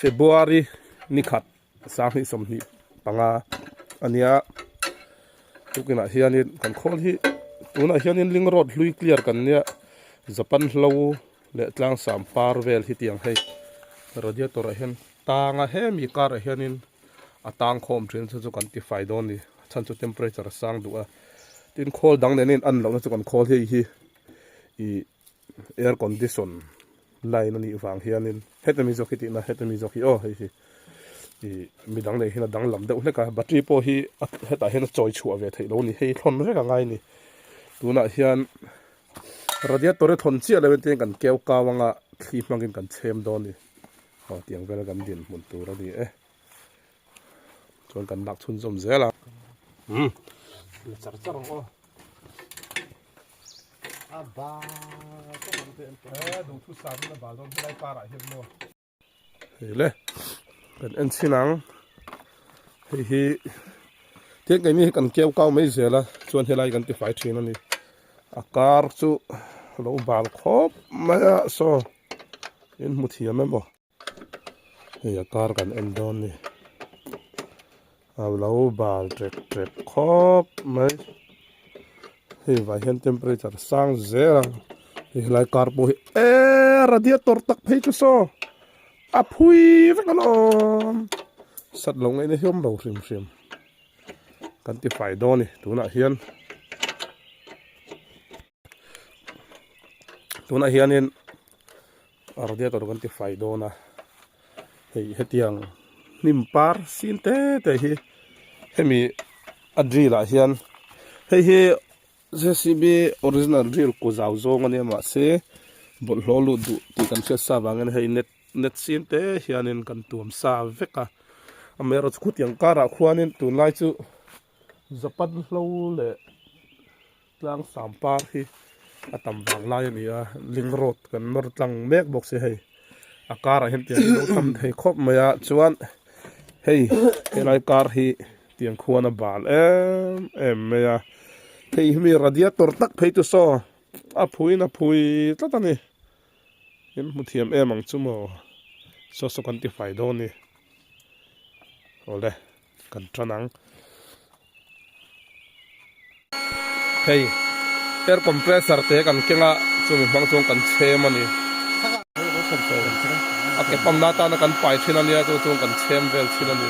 February ni khat sang hi som hi panga ania tukina hianin kan khol hi tuna hianin ling road hlui clear kan nia Japan hlo le tlang sam par vel hi tiang hei radiator a hen tanga he mi kar a hianin atang khom thin chu kan ti fai don ni chan chu temperature sang du a tin khol dang nenin an lo na chu kan khol hi i air condition line ni wang hianin hetami zo khiti na hetami zo hi o hei hi i midang nei hina dang lam deuh hleka battery po hi heta hen choi chu ave thei lo ni hei thon ve ka ngai ni tuna hian radiator e thon chi eleven ten kan keu kawanga khi mangin kan chem don ni ho tiang vel kan din mun tur ani e chon kan nak chun zom zela char char o aba to kan te du thu sam na ba don lai para hem no hele kan en sinang hi thế cái này cần kéo cao mấy giờ là chuan thế này cần ti phải train ani akar chu lo bal khop ma so in muthia memo he akar kan en don ni lo bal trek khop mai he vai hen temperature sang zero he lai kar po e radiator tak phei chu so a phui ve kan on sat long ai ne hiom lo rim kan ti fai do ni tuna hianin radiator kan ti fai do na hei hetiang nimpar sinte te hi hemi adrila hian hei JCB original drill ko zau zong ani ma se bol hlu du ti kan se sa wangen hei net sinte hianin kan tuam sa veka amero khutiang kara khwanin tun lai chu Japan hlo le tlang sampar hi atam bang lai ni a ling road kan nor tlang mek box se hei akara hen tiang lo tam thei khop maya chuan hei helai kar hi tiang khuana bal em maya hei mi radiator tak phei tu so a phui tlatani em muthiam emang chumo so kan ti fai do ni ole kan tranang hei air compressor te kan kenga chumi bang chong kan chem ani ake pamna ta na kan pai thina nia chu chong kan chem vel thina ni